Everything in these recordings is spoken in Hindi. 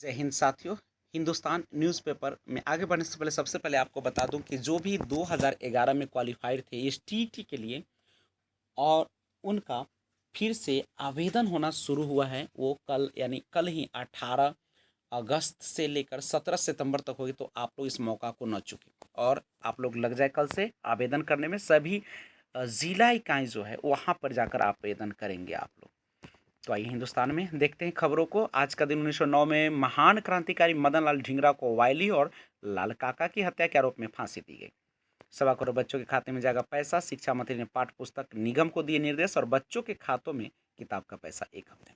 जय हिंद साथियों। हिंदुस्तान न्यूज़पेपर में आगे बढ़ने से पहले सबसे पहले आपको बता दूं कि जो भी 2011 में क्वालिफाइड थे एसटीईटी के लिए और उनका फिर से आवेदन होना शुरू हुआ है, वो कल यानी कल ही 18 अगस्त से लेकर 17 सितंबर तक होगी। तो आप लोग इस मौका को न चुकें और आप लोग लग जाए कल से आवेदन करने में। सभी ज़िला इकाई जो है वहाँ पर जाकर आवेदन करेंगे आप लोग। तो आइए हिंदुस्तान में देखते हैं खबरों को। आज का दिन 1909 में महान क्रांतिकारी मदन लाल ढींगरा को वायली और लाल काका की हत्या के आरोप में फांसी दी गई। 1.25 करोड़ बच्चों के खाते में जाएगा पैसा। शिक्षा मंत्री ने पाठ्य पुस्तक निगम को दिए निर्देश और बच्चों के खातों में किताब का पैसा 1 हफ्ते में।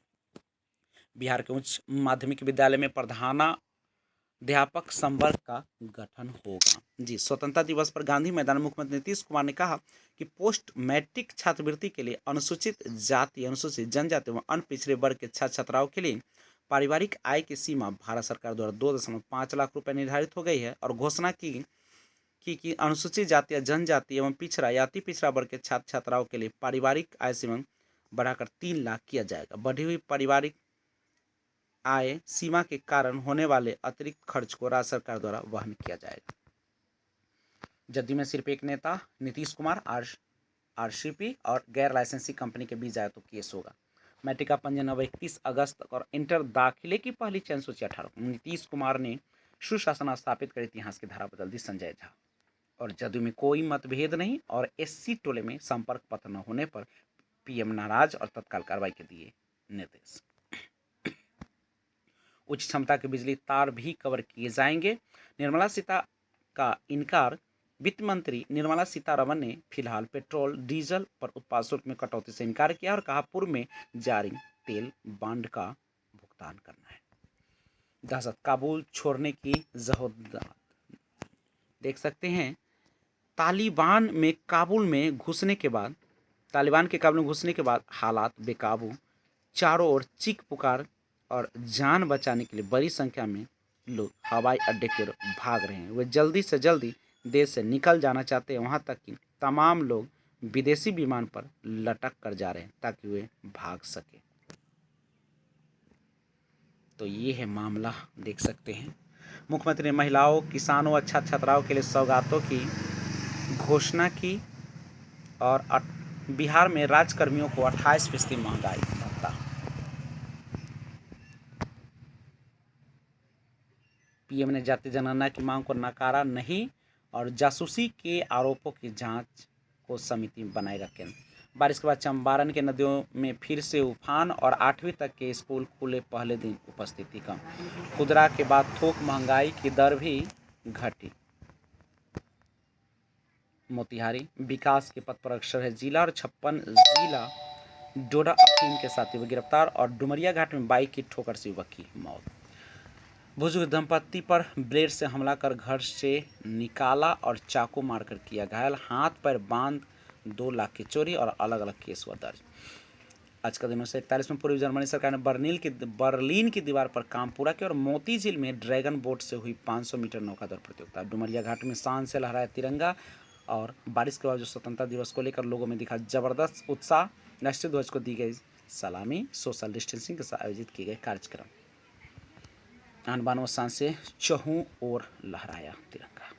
बिहार के उच्च माध्यमिक विद्यालय में प्रधानाध्यापक संवर्ग का गठन होगा। जी, स्वतंत्रता दिवस पर गांधी मैदान मुख्यमंत्री नीतीश कुमार ने कहा कि पोस्ट मैट्रिक छात्रवृत्ति के लिए अनुसूचित जाति, अनुसूचित जनजाति व अन्य पिछड़े वर्ग के छात्र छात्राओं के लिए पारिवारिक आय की सीमा भारत सरकार द्वारा 2.5 लाख रुपए निर्धारित हो गई है और घोषणा की कि अनुसूचित जाति या जनजाति एवं पिछड़ा या अति पिछड़ा वर्ग के छात्र छात्राओं के लिए पारिवारिक आय सीमा बढ़ाकर 3 लाख किया जाएगा। बढ़ी हुई पारिवारिक आय सीमा के कारण होने वाले अतिरिक्त खर्च को राज्य सरकार द्वारा वहन किया जाएगा। जदयू में सिर्फ एक नेता नीतीश कुमार, आरसीपी और गैर लाइसेंसी कंपनी के बीच आए तो केस होगा। मैट्रिक का पंजीयन अब 31 अगस्त तक और इंटर दाखिले की पहली चयन सूची 18। नीतीश कुमार ने सुशासन स्थापित कर इतिहास की धारा बदल दी, संजय झा। और जदयू में कोई मतभेद नहीं और एससी टोले में संपर्क पत्र न होने पर पीएम नाराज और तत्काल कार्रवाई के दिए निर्देश। उच्च क्षमता के बिजली तार भी कवर किए जाएंगे। निर्मला सीता का इनकार। वित्त मंत्री निर्मला सीतारमण ने फिलहाल पेट्रोल डीजल पर उत्पाद शुल्क में कटौती से इनकार किया और कहा पूर्व में जारी तेल बांड का भुगतान करना है। दहशत काबुल छोड़ने की जहूरत देख सकते हैं। तालिबान के काबुल में घुसने के बाद हालात बेकाबू। चारों ओर चीख पुकार और जान बचाने के लिए बड़ी संख्या में लोग हवाई अड्डे की ओर भाग रहे हैं। वे जल्दी से जल्दी देश से निकल जाना चाहते हैं। वहाँ तक कि तमाम लोग विदेशी विमान पर लटक कर जा रहे हैं ताकि वे भाग सके। तो ये है मामला, देख सकते हैं। मुख्यमंत्री ने महिलाओं, किसानों और छात्र छात्राओं के लिए सौगातों की घोषणा की और बिहार में राज्यकर्मियों को 28% महंगाई भत्ता। पीएम ने जाति जनगणना की मांग को नकारा नहीं और जासूसी के आरोपों की जांच को समिति बनाएगा केंद्र। बारिश के बाद चंपारण के नदियों में फिर से उफान और 8वीं तक के स्कूल खुले, पहले दिन उपस्थिति कम। खुदरा के बाद थोक महंगाई की दर भी घटी। मोतिहारी विकास के पथ पर अग्रसर है जिला और 56 जिला डोडा अफीम के साथ युवक गिरफ्तार और डुमरिया घाट में बाइक की ठोकर से युवक की मौत। बुजुर्ग दंपत्ति पर ब्लेड से हमला कर घर से निकाला और चाकू मारकर किया घायल। हाथ पैर बांध 2 लाख की चोरी और अलग अलग केस हुआ दर्ज। आज का दिन 1941 में पूर्वी जर्मनी सरकार ने बर्लिन की दीवार पर काम पूरा किया और मोती झील में ड्रैगन बोट से हुई 500 मीटर नौकादौड़ प्रतियोगिता। डुमरिया घाट में शान से लहराया तिरंगा और बारिश के बाद जो स्वतंत्रता दिवस को लेकर लोगों में दिखा जबरदस्त उत्साह। राष्ट्रीय ध्वज को दी गई सलामी। सोशल डिस्टेंसिंग के साथ आयोजित किए गए कार्यक्रम। आन बान व शान से चहुं ओर लहराया तिरंगा।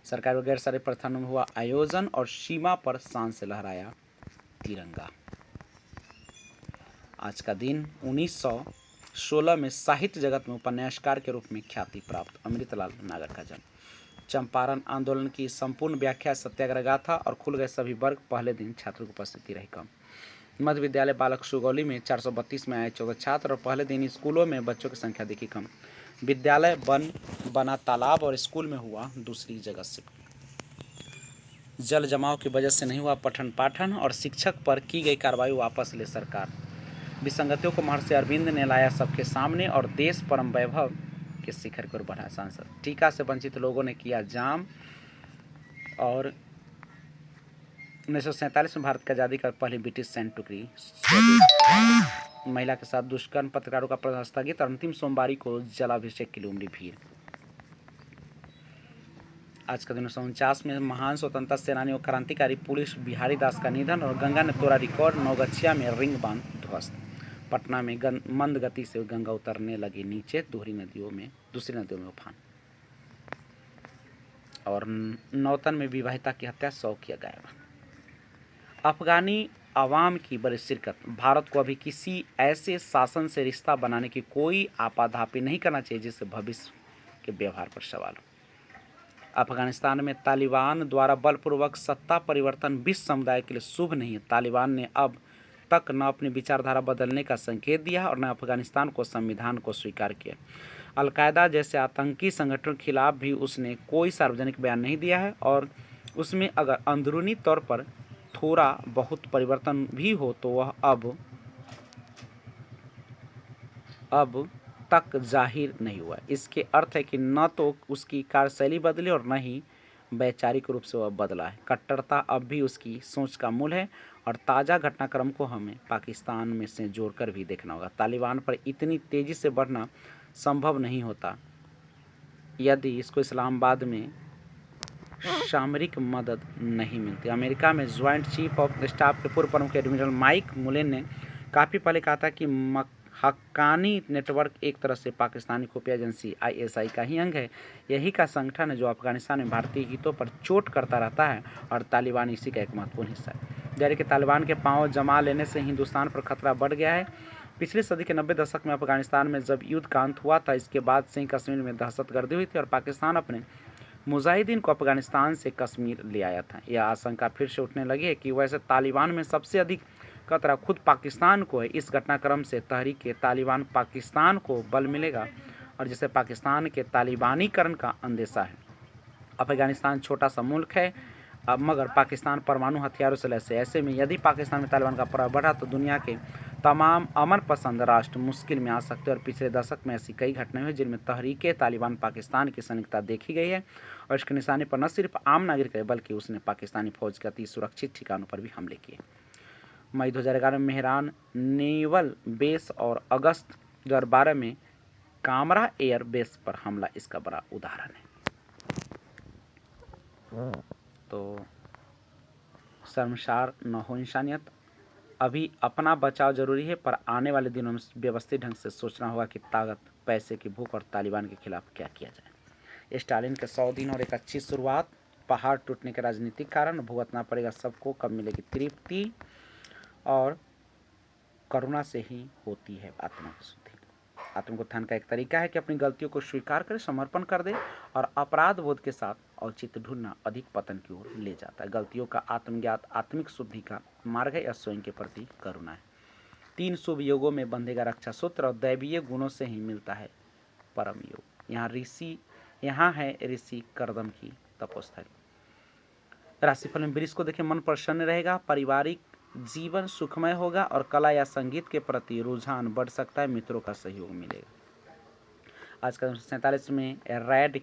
सरकार व गैर सरकारी प्रतिष्ठानों में हुआ आयोजन और सीमा पर शान से लहराया तिरंगा। आज का दिन 1916 में साहित्य जगत में उपन्यासकार के रूप में ख्याति प्राप्त अमृतलाल नागर का जन्म। चंपारण आंदोलन की संपूर्ण व्याख्या सत्याग्रह गाथा और खुल गए सभी वर्ग। पहले दिन छात्रों की उपस्थिति रही कम। मध्य विद्यालय बालक सुगौली में 432 में आए 14 छात्र और पहले दिन स्कूलों में बच्चों की संख्या दिखी कम। विद्यालय बना तालाब और स्कूल में हुआ दूसरी जगह शिफ्ट। जल जमाव की वजह से नहीं हुआ पठन पाठन और शिक्षक पर की गई कार्रवाई वापस ले सरकार। विसंगतियों को महर्षि अरविंद ने लाया सबके सामने और देश परम वैभव के शिखर पर बढ़ा। सांसद टीका से वंचित लोगों ने किया जाम और 1947 में भारत की आज़ादी का पहली ब्रिटिश सैन्य टुकड़ी। महिला के साथ दुष्कर्म, पत्रकारों का प्रदर्शन स्थगित और अंतिम सोमवारी को जलाभिषेक के लिए उमड़ी भीड़। आज का दिन 1949 में महान स्वतंत्रता सेनानी और क्रांतिकारी पुलिस बिहारी दास का निधन और गंगा ने तोड़ा रिकॉर्ड। नौगछिया में रिंग बांध ध्वस्त। पटना में मंद गति से गंगा उतरने लगी नीचे, दूसरी नदियों में उफान। और नौतन में विवाहिता की हत्या, 100 किया गया। अफगानी अवाम की बड़ी शिरकत, भारत को अभी किसी ऐसे शासन से रिश्ता बनाने की कोई आपाधापी नहीं करना चाहिए जिससे भविष्य के व्यवहार पर सवाल हो। अफगानिस्तान में तालिबान द्वारा बलपूर्वक सत्ता परिवर्तन विश्व समुदाय के लिए शुभ नहीं है। तालिबान ने अब तक न अपनी विचारधारा बदलने का संकेत दिया और न अफगानिस्तान को संविधान को स्वीकार किया। अलकायदा जैसे आतंकी संगठनों के खिलाफ भी उसने कोई सार्वजनिक बयान नहीं दिया है, और उसमें अगर अंदरूनी तौर पर थोड़ा बहुत परिवर्तन भी हो तो वह अब तक जाहिर नहीं हुआ। इसके अर्थ है कि न तो उसकी कार्यशैली बदली और न ही वैचारिक रूप से वह बदला है। कट्टरता अब भी उसकी सोच का मूल है और ताज़ा घटनाक्रम को हमें पाकिस्तान में से जोड़कर भी देखना होगा। तालिबान पर इतनी तेज़ी से बढ़ना संभव नहीं होता यदि इसको इस्लामाबाद में सामरिक मदद नहीं मिलती। अमेरिका में ज्वाइंट चीफ ऑफ स्टाफ के पूर्व प्रमुख एडमिरल माइक मुलेन ने काफ़ी पहले कहा था कि हक्कानी नेटवर्क एक तरह से पाकिस्तानी खुफिया एजेंसी ISI का ही अंग है। यही का संगठन है जो अफगानिस्तान में भारतीय हितों पर चोट करता रहता है और तालिबान इसी का एक महत्वपूर्ण हिस्सा है। जैसे कि तालिबान के पांव जमा लेने से हिंदुस्तान पर खतरा बढ़ गया है। पिछली सदी के 90 दशक में अफगानिस्तान में जब युद्ध का अंत हुआ था, इसके बाद से ही कश्मीर में दहशतगर्दी हुई थी और पाकिस्तान अपने मुजाहिदीन को अफगानिस्तान से कश्मीर ले आया था। यह आशंका फिर से उठने लगी है कि वैसे तालिबान में सबसे अधिक खतरा खुद पाकिस्तान को है। इस घटनाक्रम से तहरीक तालिबान पाकिस्तान को बल मिलेगा और जिसे पाकिस्तान के तालिबानीकरण का अंदेशा है। अफगानिस्तान छोटा सा मुल्क है, अब मगर पाकिस्तान परमाणु हथियारों से लैस है। ऐसे में यदि पाकिस्तान में तालिबान का प्रभाव बढ़ा तो दुनिया के तमाम अमन पसंद राष्ट्र मुश्किल में आ सकते हैं। और पिछले दशक में ऐसी कई घटनाएं हुई जिनमें तहरीक तालिबान पाकिस्तान की सैनिकता देखी गई है और इसके निशाने पर न सिर्फ आम नागरिक है बल्कि उसने पाकिस्तानी फौज के अति सुरक्षित ठिकानों पर भी हमले किए। मई 2011 में मेहरान नेवल बेस और अगस्त 2012 में कामरा एयर बेस पर हमला इसका बड़ा उदाहरण है। तो शर्मसार न हो इंसानियत। अभी अपना बचाव जरूरी है, पर आने वाले दिनों में व्यवस्थित ढंग से सोचना होगा कि ताकत, पैसे की भूख और तालिबान के खिलाफ क्या किया जाए। स्टालिन के 100 दिन और एक अच्छी शुरुआत, पहाड़ टूटने के राजनीतिक कारण, भुगतना पड़ेगा सबको, कब मिलेगी तृप्ति, और करुणा से ही होती है आत्मा की शुद्धि। आत्मोत्थान का एक तरीका है कि अपनी गलतियों को स्वीकार करे, समर्पण कर दे और अपराध बोध के साथ औचित्य ढूंढना अधिक पतन की ओर ले जाता है। गलतियों का आत्मज्ञात आत्मिक शुद्धि का मार्ग है या स्वयं के प्रति करुणा है। 3 शुभ योगों में बंधेगा रक्षा सूत्र और दैवीय गुणों से ही मिलता है परम योग। यहाँ है ऋषि करदम की तपोस्थली। राशिफल में वृष को देखें, मन प्रसन्न रहेगा, पारिवारिक जीवन सुखमय होगा और कला या संगीत के प्रति रुझान बढ़ सकता है, मित्रों का सहयोग मिलेगा। आज का 47 में रेड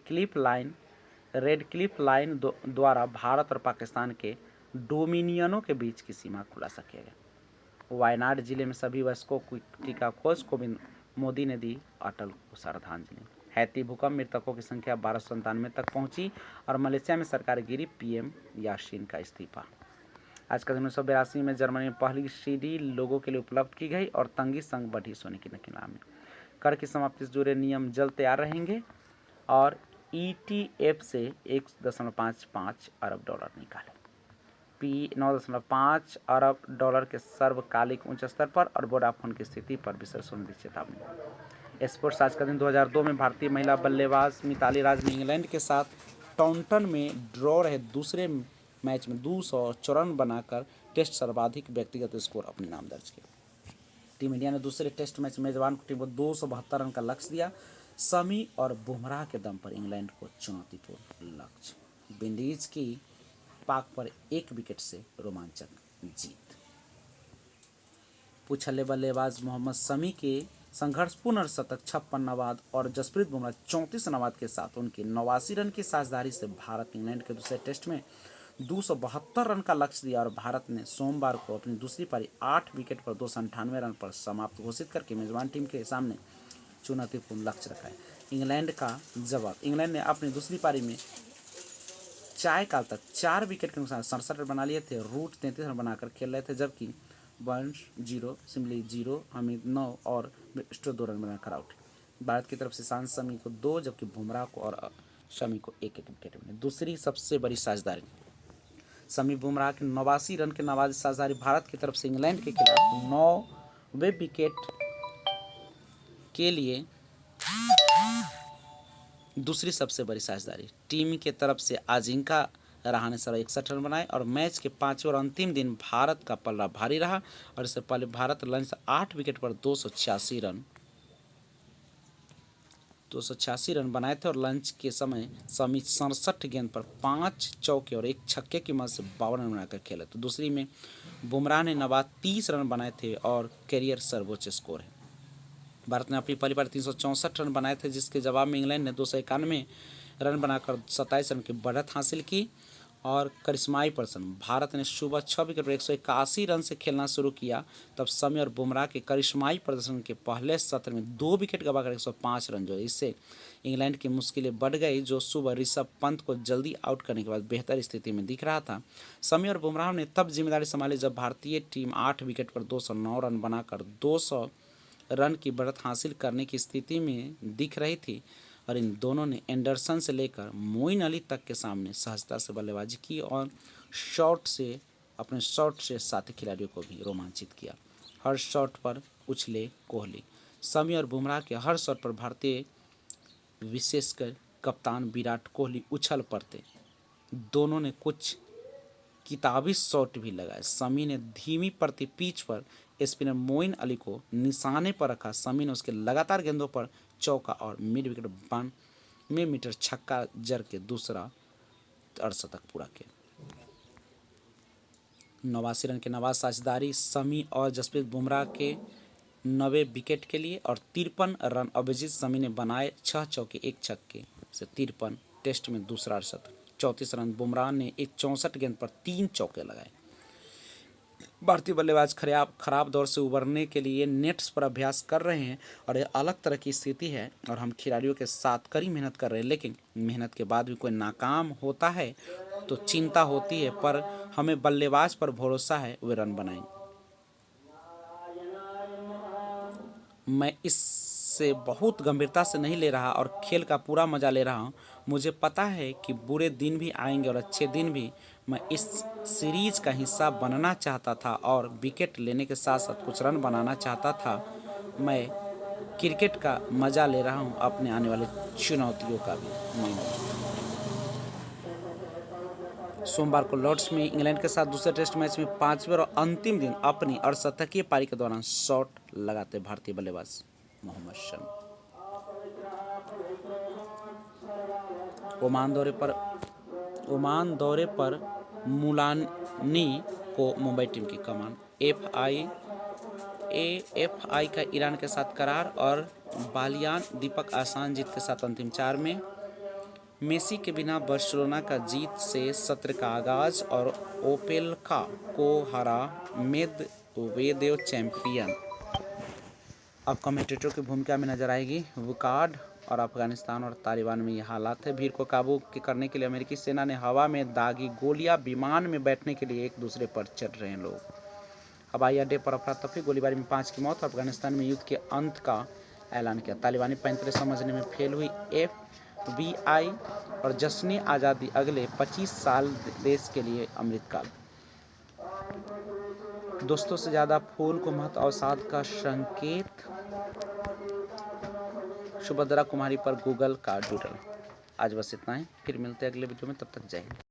क्लिफ लाइन द्वारा भारत और पाकिस्तान के डोमिनियनों के बीच की सीमा खुलासा किया गया। वायनाड जिले में सभी वयस्कों की का खोज, कोविंद मोदी ने दी अटल को श्रद्धांजलि। हैती भूकंप, मृतकों की संख्या 1297 तक पहुंची और मलेशिया में सरकार गिरी, PM यासीन का इस्तीफा। आज का 1982 में जर्मनी में पहली CD लोगों के लिए उपलब्ध की गई और तंगी संग बढ़ी सोने की नकीला में। कर की समाप्ति से जुड़े नियम जल्द तैयार रहेंगे और ETF से 1.55 अरब डॉलर निकाले। $9.5 अरब के सर्वकालिक उच्च स्तर पर और वोडाफोन की स्थिति पर विशेषज्ञों की चेतावनी। स्पोर्ट्स आज का दिन 2002 में भारतीय महिला बल्लेबाज मिताली राज ने इंग्लैंड के साथ टाउनटन में ड्रॉ रहे दूसरे मैच में 254 बनाकर टेस्ट सर्वाधिक व्यक्तिगत स्कोर अपने नाम दर्ज किया। टीम इंडिया ने दूसरे टेस्ट मैच मेजबान टीम को 272 रन का लक्ष्य दिया। शमी और बुमराह के दम पर इंग्लैंड को चुनौतीपूर्ण लक्ष्य। विंडीज की पाक पर 1 विकेट से रोमांचक जीत। पुछल्ले बल्लेबाज मोहम्मद शमी के संघर्षपूर्ण शतक 56 नवाद और जसप्रीत बुमराह 34 नवाद के साथ उनकी 89 रन की साझेदारी से भारत इंग्लैंड के दूसरे टेस्ट में 272 रन का लक्ष्य दिया और भारत ने सोमवार को अपनी दूसरी पारी 8 विकेट पर 298 रन पर समाप्त घोषित करके मेजबान टीम के सामने चुनौतीपूर्ण लक्ष्य रखा है। इंग्लैंड का जवाब। इंग्लैंड ने अपनी दूसरी पारी में चाय काल तक 4 विकेट के नुकसान 67 रन बना लिए थे। रूट 33 रन बनाकर खेल रहे थे, जबकि 1-0, सिमली 0, हमीद 9 और स्टो 2 रन बनाकर आउट। भारत की तरफ से ईशांत शमी को 2 जबकि बुमराह को और शमी को 1-1 विकेट मिले। दूसरी सबसे बड़ी साझेदारी, शमी बुमराह के 89 रन के नवाजी साझेदारी भारत की तरफ से इंग्लैंड के खिलाफ 9वें विकेट के लिए दूसरी सबसे बड़ी साझेदारी। टीम के तरफ से अजिंका रहाणे 61 रन बनाए और मैच के 5वें और अंतिम दिन भारत का पलड़ा भारी रहा और इससे पहले भारत लंच 8 विकेट पर 286 रन बनाए थे और लंच के समय शमी 67 गेंद पर 5 चौके और 1 छक्के की मदद से 52 रन बनाकर खेले। तो दूसरी में बुमराह ने नवाद 30 रन बनाए थे और कैरियर सर्वोच्च स्कोर है। भारत ने अपनी पहली पारी 364 रन बनाए थे जिसके जवाब में इंग्लैंड ने 291 रन बनाकर 27 रन की बढ़त हासिल की और करिश्माई प्रदर्शन। भारत ने सुबह 6 विकेट पर 181 रन से खेलना शुरू किया, तब शमी और बुमराह के करिश्माई प्रदर्शन के पहले सत्र में 2 विकेट गंवाकर 105 रन जोड़े। इससे इंग्लैंड की मुश्किलें बढ़ गई जो सुबह ऋषभ पंत को जल्दी आउट करने के बाद बेहतर स्थिति में दिख रहा था। शमी और बुमराह ने तब जिम्मेदारी संभाली जब भारतीय टीम 8 विकेट पर 209 रन बनाकर 200 रन की बढ़त हासिल करने की स्थिति में दिख रही थी और इन दोनों ने एंडरसन से लेकर मोइन अली तक के सामने सहजता से बल्लेबाजी की और अपने शॉट से साथी खिलाड़ियों को भी रोमांचित किया। हर शॉट पर उछले कोहली। शमी और बुमराह के हर शॉट पर भारतीय विशेषकर कप्तान विराट कोहली उछल पड़ते। दोनों ने कुछ किताबी शॉट भी लगाए। शमी ने धीमी पड़ती पिच पर स्पिनर मोइन अली को निशाने पर रखा। शमी ने उसके लगातार गेंदों पर चौका और मिड विकेट 92 मीटर छक्का जड़ के दूसरा अर्धशतक पूरा किया। 89 रन के नवाज साझेदारी शमी और जसप्रीत बुमराह के 90 विकेट के लिए और 53 रन अभिजीत शमी ने बनाए 6 चौके 1 छक्के से 53 टेस्ट में दूसरा अर्धशतक। 34 रन बुमराह ने 64 गेंद पर 3 चौके लगाए। भारतीय बल्लेबाज खराब दौर से उबरने के लिए नेट्स पर अभ्यास कर रहे हैं और यह अलग तरह की स्थिति है और हम खिलाड़ियों के साथ कड़ी मेहनत कर रहे हैं, लेकिन मेहनत के बाद भी कोई नाकाम होता है तो चिंता होती है, पर हमें बल्लेबाज पर भरोसा है, वे रन बनाएंगे। मैं इससे बहुत गंभीरता से नहीं ले रहा और खेल का पूरा मजा ले रहा हूँ। मुझे पता है कि बुरे दिन भी आएंगे और अच्छे दिन भी। मैं इस सीरीज का हिस्सा बनना चाहता था और विकेट लेने के साथ साथ कुछ रन बनाना चाहता था। मैं क्रिकेट का मजा ले रहा हूँ, अपने आने वाले चुनौतियों का भी। सोमवार को लॉर्ड्स में इंग्लैंड के साथ दूसरे टेस्ट मैच में 5वें और अंतिम दिन अपनी अर्धशतकीय पारी के दौरान शॉट लगाते भारतीय बल्लेबाज मोहम्मद शमी। ओमान दौरे पर मुलानी को मुंबई टीम की कमान। एफआई का ईरान के साथ करार और बालियान दीपक आसान जीत के साथ अंतिम 4 में। मेसी के बिना बार्सिलोना का जीत से सत्र का आगाज और ओपेलका को हरा मेदवेदेव चैंपियन। अब कमेंटेटर की भूमिका में नजर आएगी वुकाड और अफगानिस्तान और तालिबान में यह हालात है। भीड़ को काबू करने के लिए अमेरिकी सेना ने हवा में दागी गोलियां, विमान में बैठने के लिए एक दूसरे पर चढ़ रहे हैं लोग। हवाई अड्डे पर अफरा तफरी, गोलीबारी में 5 की मौत। अफगानिस्तान में युद्ध के अंत का ऐलान किया। तालिबानी पैंतरे समझने में फेल हुई FBI और जश्न आज़ादी अगले 25 साल देश के लिए अमृतकाल। दोस्तों से ज़्यादा फूल को महत्व अवसाद का संकेत। सुभद्रा कुमारी पर गूगल का डूडल। आज बस इतना ही, फिर मिलते हैं अगले वीडियो में, तब तक जय हिंद।